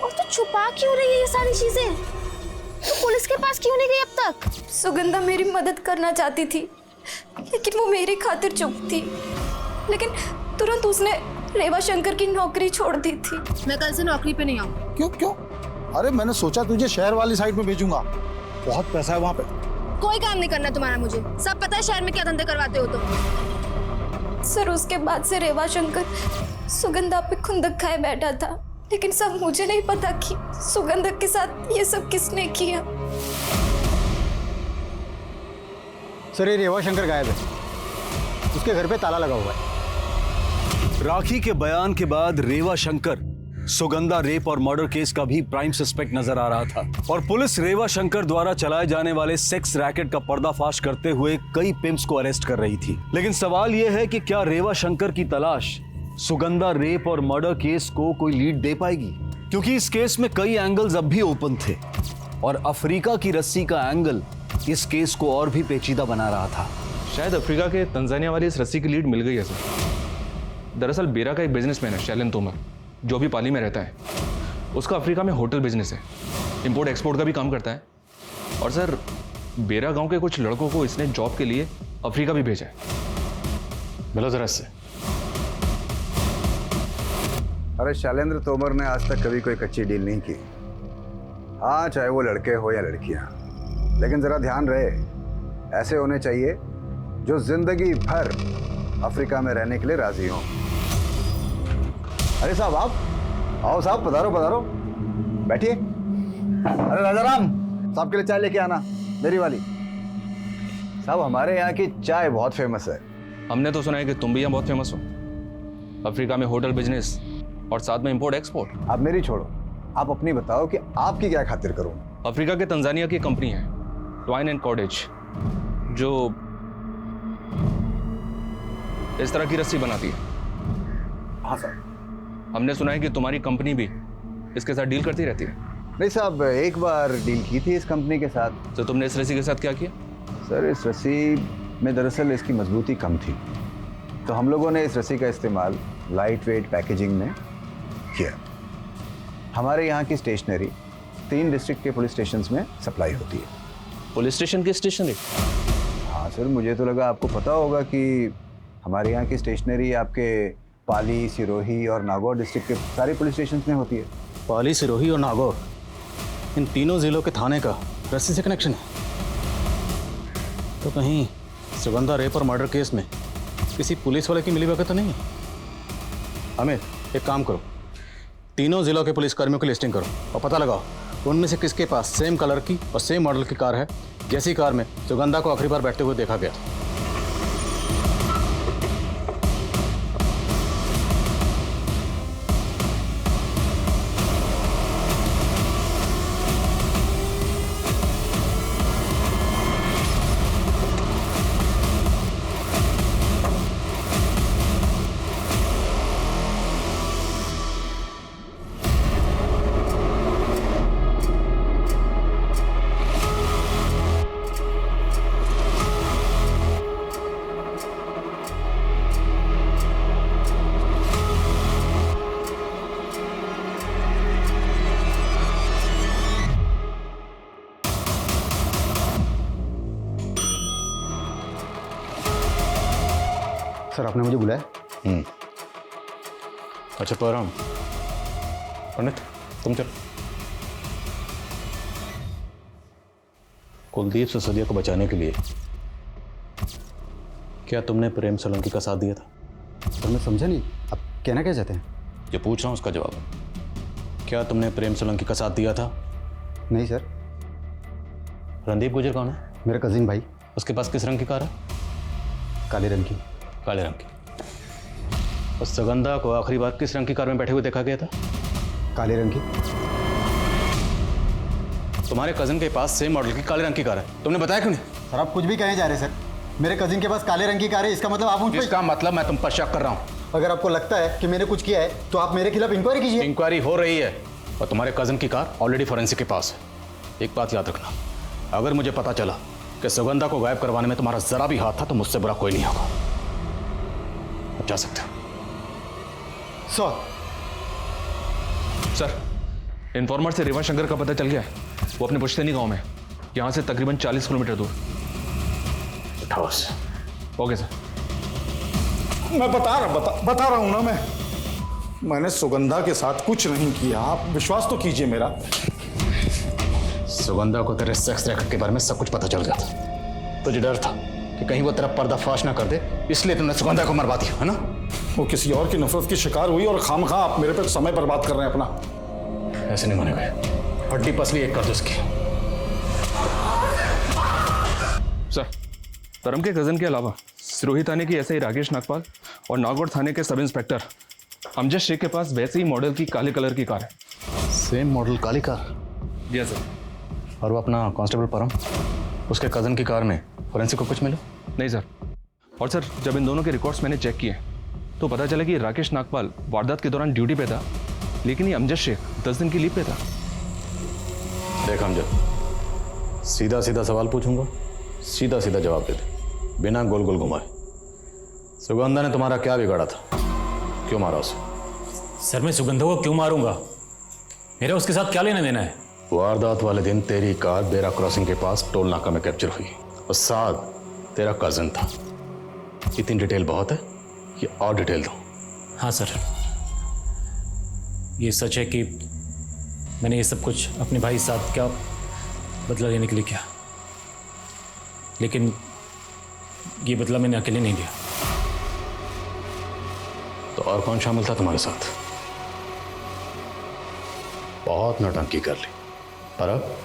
और तो छुपा क्यों रही है ये सारी चीजें? तो पुलिस के पास क्यों नहीं गई अब तक? सुगंधा मेरी मदद करना चाहती थी, लेकिन वो मेरी खातिर चुप थी। लेकिन तुरंत उसने रेवा शंकर की नौकरी छोड़ दी थी। मैं कल से नौकरी पे नहीं आऊँ। क्यों क्यों? अरे मैंने सोचा तुझे शहर वाली साइड में भेजूंगा, बहुत पैसा है वहाँ पे। कोई काम नहीं करना तुम्हारा, मुझे सब पता है शहर में क्या धंधे करवाते हो तुम। सर उसके बाद से रेवा शंकर सुगंधा पे खुंदक खाए बैठा था, लेकिन सब मुझे नहीं पता कि सुगंधा के साथ ये सब किसने किया। सर ये रेवा शंकर गायब है, उसके घर पे ताला लगा हुआ है। राखी के बयान के बाद रेवा शंकर सुगंधा रेप और मर्डर केस का भी प्राइम सस्पेक्ट नजर आ रहा था और पुलिस रेवा शंकर द्वारा चलाए जाने वाले सेक्स रैकेट का पर्दाफाश करते हुए कई पिम्प्स को अरेस्ट कर रही थी। लेकिन सवाल यह है कि क्या रेवा शंकर की तलाश सुगंधा रेप और मर्डर केस को कोई लीड दे पाएगी, क्योंकि इस केस में कई एंगल्स अब भी ओपन थे और अफ्रीका की रस्सी का एंगल इस केस को और भी पेचीदा बना रहा था। शायद अफ्रीका के तंजानिया वाली इस रस्सी की लीड मिल गई है सर। दरअसल बेरा का एक बिजनेसमैन है शैलेन तोमर, जो भी पाली में रहता है। उसका अफ्रीका में होटल बिजनेस है, इंपोर्ट एक्सपोर्ट का भी काम करता है। और सर बेरा गांव के कुछ लड़कों को इसने जॉब के लिए अफ्रीका भी भेजा है। मिलो जरा इससे। अरे शैलेंद्र तोमर ने आज तक कभी कोई कच्ची डील नहीं की। हाँ, चाहे वो लड़के हो या लड़कियां, लेकिन जरा ध्यान रहे ऐसे होने चाहिए जो जिंदगी भर अफ्रीका में रहने के लिए राजी हों। अरे साहब आप आओ साहब, पधारो पधारो, बैठिए। अरे राजाराम साहब के लिए चाय लेके आना, मेरी वाली। साहब हमारे यहाँ की चाय बहुत फेमस है। हमने तो सुना है कि तुम भी यहाँ बहुत फेमस हो, अफ्रीका में होटल बिजनेस और साथ में इंपोर्ट एक्सपोर्ट। आप मेरी छोड़ो, आप अपनी बताओ कि आपकी क्या खातिर करूँ। अफ्रीका के तंजानिया की कंपनी है ट्वाइन एंड कॉटेज, जो इस तरह की रस्सी बनाती है। हाँ सर। हमने सुना है कि तुम्हारी कंपनी भी इसके साथ डील करती रहती है। नहीं साहब, एक बार डील की थी इस कंपनी के साथ। तो तुमने इस रस्सी के साथ क्या किया? सर इस रस्सी में दरअसल इसकी मजबूती कम थी, तो हम लोगों ने इस रस्सी का इस्तेमाल लाइट वेट पैकेजिंग में किया। हमारे यहाँ की स्टेशनरी 3 डिस्ट्रिक्ट के पुलिस स्टेशंस में सप्लाई होती है। पुलिस स्टेशन की स्टेशनरी? हाँ सर, मुझे तो लगा आपको पता होगा कि हमारे यहाँ की स्टेशनरी आपके पाली, सिरोही और नागौर डिस्ट्रिक्ट के सारे पुलिस स्टेशन में होती है। पाली, सिरोही और नागौर, इन तीनों जिलों के थाने का रस्सी से कनेक्शन है। तो कहीं सुगंधा रेप और मर्डर केस में किसी पुलिस वाले की मिलीभगत तो नहीं है? अमित, एक काम करो, तीनों जिलों के पुलिस कर्मियों की लिस्टिंग करो और पता लगाओ उनमें से किसके पास सेम कलर की और सेम मॉडल की कार है जैसी कार में सुगंधा को आखिरी बार बैठते हुए देखा गया। सर आपने मुझे बुलाया? अच्छा परम, पंडित तुम चलो। कुलदीप सिसोदिया को बचाने के लिए क्या तुमने प्रेम सोलंकी का साथ दिया था? सर मैं समझा नहीं, आप कहना क्या चाहते हैं? जो पूछ रहा हूं उसका जवाब। क्या तुमने प्रेम सोलंकी का साथ दिया था? नहीं सर। रणदीप गुर्जर कौन है? मेरा कजिन भाई। उसके पास किस रंग की कार है? काले रंग की। काले रंग की। और सुगंधा को आखिरी बार किस रंग की कार में बैठे हुए देखा गया था? काले रंग की। तुम्हारे कजिन के पास सेम मॉडल की काले रंग की कार है, तुमने बताया क्यों नहीं? सर आप कुछ भी कहे जा रहे हैं सर। मेरे कजिन के पास काले रंग की कार है, इसका मतलब आप इसका मतलब मैं तुम पर शक कर रहा हूँ। अगर आपको लगता है कि मैंने कुछ किया है तो आप मेरे खिलाफ इंक्वायरी कीजिए। इंक्वायरी हो रही है और तुम्हारे कजिन की कार ऑलरेडी फॉरेंसिक के पास है। एक बात याद रखना, अगर मुझे पता चला कि सुगंधा को गायब करवाने में तुम्हारा जरा भी हाथ था तो मुझसे बुरा कोई नहीं होगा। अब जा सकते हो। सर इन्फॉर्मर से रेवा शंकर का पता चल गया है। वो अपने पुश्तैनी गांव में, यहाँ से तकरीबन 40 किलोमीटर दूर। Okay sir. मैं बता रहा हूं ना, मैंने सुगंधा के साथ कुछ नहीं किया। आप विश्वास तो कीजिए मेरा। सुगंधा को तेरे सेक्स रैकेट के बारे में सब कुछ पता चल गया था। तुझे डर था कि कहीं वो तेरा पर्दाफाश ना कर दे, इसलिए तुमने सुगंधा को मरवा दिया, है ना? वो किसी और की नफरत की शिकार हुई और खामखा आप मेरे पे समय बर्बाद कर रहे हैं अपना। ऐसे नहीं मानेगा। हड्डी पसली एक कर दो इसकी। सर परम के कजन के अलावा सिरोही थाने की एसआई राकेश नागपाल और नागौर थाने के सब इंस्पेक्टर अमजद शेख के पास वैसे ही मॉडल की काले कलर की कार है। सेम मॉडल काली कार? जी सर। और वो अपना कांस्टेबल परम, उसके कजन की कार में फॉरेंसिक को कुछ मिला? नहीं सर। और सर जब इन दोनों के रिकॉर्ड्स मैंने चेक किए तो पता चला कि राकेश नागपाल वारदात के दौरान ड्यूटी पे था, लेकिन ये अमजद शेख 10 दिन की लीव पे था। देख अमजद, सीधा सीधा सवाल पूछूंगा, सीधा सीधा जवाब दे दे, बिना गोल गोल घुमाए। सुगंधा ने तुम्हारा क्या बिगाड़ा था? क्यों मारा उसे? सर मैं सुगंधा को क्यों मारूंगा? मेरा उसके साथ क्या लेना देना है? वारदात वाले दिन तेरी कार बेरा क्रॉसिंग के पास टोल नाका में कैप्चर हुई और साथ तेरा कजन था। इतनी डिटेल बहुत है, ये और डिटेल दो। हाँ सर, ये सच है कि मैंने ये सब कुछ अपने भाई साथ का बदला लेने के लिए किया, लेकिन ये बदला मैंने अकेले नहीं लिया। तो और कौन शामिल था तुम्हारे साथ? बहुत नौटंकी कर ली, पर अब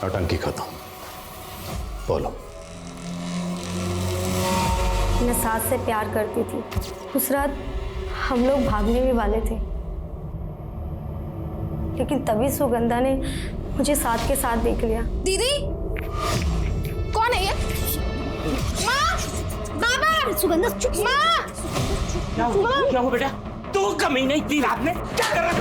नौटंकी खत्म। बोलो। मैं सास से प्यार करती थी। उस रात हम लोग भागने भी वाले थे, लेकिन तभी सुगंधा ने मुझे साथ के साथ देख लिया। दीदी कौन है ये? माँ, बाबा, सुगंधा चुप। माँ, क्या हुआ बेटा? तू कमी नहीं थी रात में? क्या कर रहा था?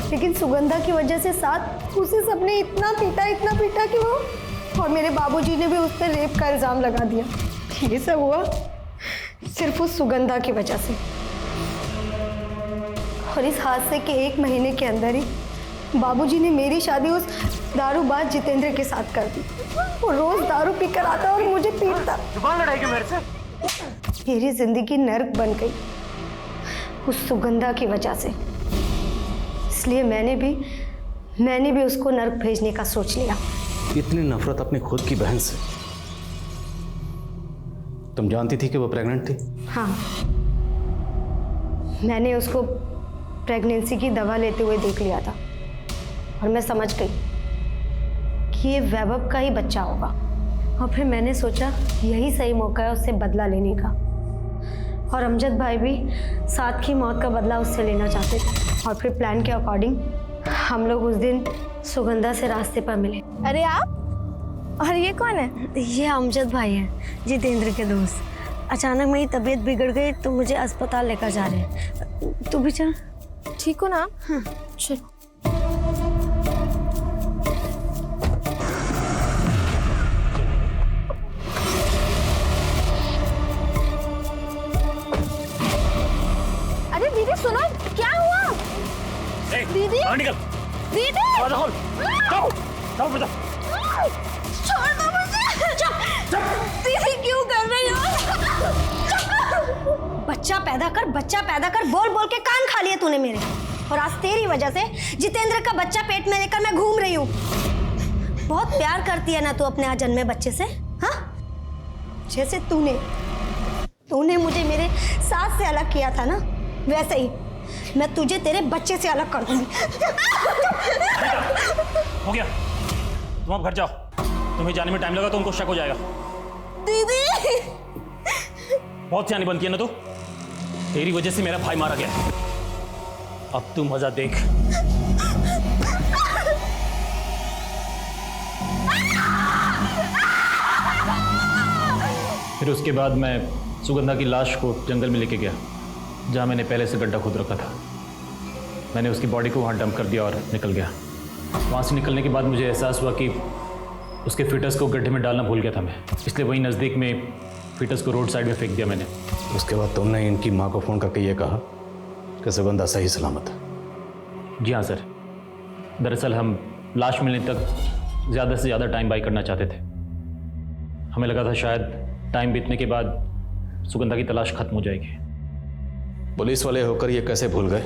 लेकिन सुगंधा की वजह से साथ उसे सबने इतना पीटा कि वो और मेरे बाबूजी ने भी उस पर रेप का इल्जाम लगा दिया। ये सब हुआ सिर्फ उस सुगंधा की वजह से। और इस हादसे के 1 महीने के अंदर ही बाबूजी ने मेरी शादी उस दारूबाज जितेंद्र के साथ कर दी। वो रोज दारू पीकर आता और मुझे पीटता। जुबान लड़ाई मेरे से? मेरी जिंदगी नर्क बन गई उस सुगंधा की वजह से। इसलिए मैंने भी उसको नर्क भेजने का सोच लिया। इतनी नफरत अपनी खुद की बहन से? तुम जानती थी कि वो प्रेग्नेंट थी? हाँ, मैंने उसको प्रेगनेंसी की दवा लेते हुए देख लिया था और मैं समझ गई कि ये वैभव का ही बच्चा होगा। और फिर मैंने सोचा यही सही मौका है उससे बदला लेने का। और अमजद भाई भी साथ की मौत का बदला उससे लेना चाहते थे। और फिर प्लान के अकॉर्डिंग हम लोग उस दिन सुगंधा से रास्ते पर मिले। अरे आप? और ये कौन है? ये अमजद भाई हैं, जितेंद्र के दोस्त। अचानक मेरी तबीयत बिगड़ गई तो मुझे अस्पताल लेकर जा रहे हैं। तू भी चल। ठीक हो ना? हाँ चल। अरे दीदी सुनो, क्या हुआ? दीदी निकल। दीदी जाओ बेटा। छोड़ दो मुझे। दीदी क्यों कर रही हो? बच्चा पैदा कर बोल बोल के कान खा लिए तूने मेरे। और आज तेरी वजह से जितेंद्र का बच्चा पेट में लेकर मैं घूम रही हूँ। बहुत प्यार करती है ना तू अपने अजन्मे बच्चे से, हाँ? जैसे तूने मुझे मेरे सास से अलग किया था ना, वैसे ही मैं तुझे तेरे बच्चे से अलग कर दूंगी। हो गया, तुम अब घर जाओ। तुम्हें जाने में टाइम लगा तो उनको शक हो जाएगा। दीदी बहुत सियानी बनती है ना तू। तेरी वजह से मेरा भाई मारा गया। अब तू मजा देख। फिर उसके बाद मैं सुगंधा की लाश को जंगल में लेके गया, जहां मैंने पहले से गड्ढा खोद रखा था। मैंने उसकी बॉडी को वहां डंप कर दिया और निकल गया। वहां से निकलने के बाद मुझे एहसास हुआ कि उसके फिटस को गड्ढे में डालना भूल गया था मैं, इसलिए वहीं नज़दीक में फिटस को रोड साइड में फेंक दिया मैंने। उसके बाद तुमने इनकी माँ को फ़ोन करके ये कहा कि सुगंधा सही सलामत है? जी हाँ सर। दरअसल हम लाश मिलने तक ज़्यादा से ज़्यादा टाइम बाई करना चाहते थे। हमें लगा था शायद टाइम बीतने के बाद सुगंधा की तलाश खत्म हो जाएगी। पुलिस वाले होकर ये कैसे भूल गए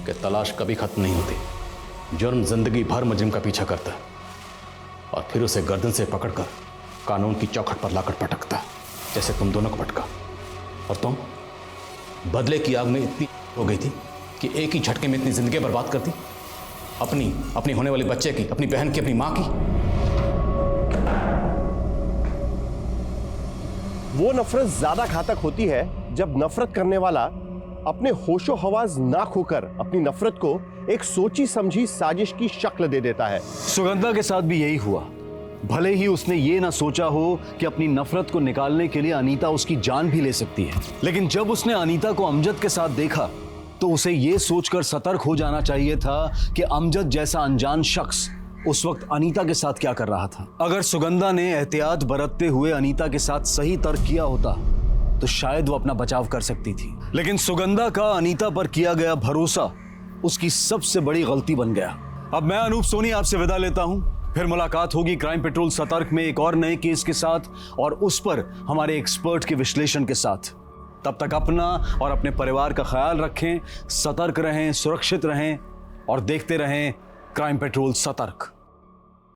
कि तलाश कभी खत्म नहीं होती। जुर्म जिंदगी भर मुजरिम का पीछा करता है और फिर उसे गर्दन से पकड़कर कानून की चौखट पर लाकर पटकता है, जैसे तुम दोनों को पटका। और तुम बदले की आग में इतनी हो गई थी कि एक ही झटके में इतनी जिंदगी बर्बाद कर दी, अपनी होने वाले बच्चे की, अपनी बहन की, अपनी माँ की। वो नफरत ज्यादा घातक होती है जब नफरत करने वाला अपने होशो हवास ना खोकर अपनी नफरत को एक सोची समझी साजिश की शक्ल दे देता है। सुगंधा के साथ भी यही हुआ। भले ही उसने ये ना सोचा हो कि अपनी नफरत को निकालने के लिए अनीता उसकी जान भी ले सकती है, लेकिन जब उसने अनीता को अमजद के साथ देखा तो उसे ये सोचकर सतर्क हो जाना चाहिए था कि अमजद जैसा अनजान शख्स उस वक्त अनीता के साथ क्या कर रहा था। अगर सुगंधा ने एहतियात बरतते हुए अनीता के साथ सही तर्क किया होता तो शायद वो अपना बचाव कर सकती थी, लेकिन सुगंधा का अनीता पर किया गया भरोसा उसकी सबसे बड़ी गलती बन गया। अब मैं अनूप सोनी आपसे विदा लेता हूं। फिर मुलाकात होगी क्राइम पेट्रोल सतर्क में एक और नए केस के साथ और उस पर हमारे एक्सपर्ट के विश्लेषण के साथ। तब तक अपना और अपने परिवार का ख्याल रखें, सतर्क रहें, सुरक्षित रहें और देखते रहें क्राइम पेट्रोल सतर्क।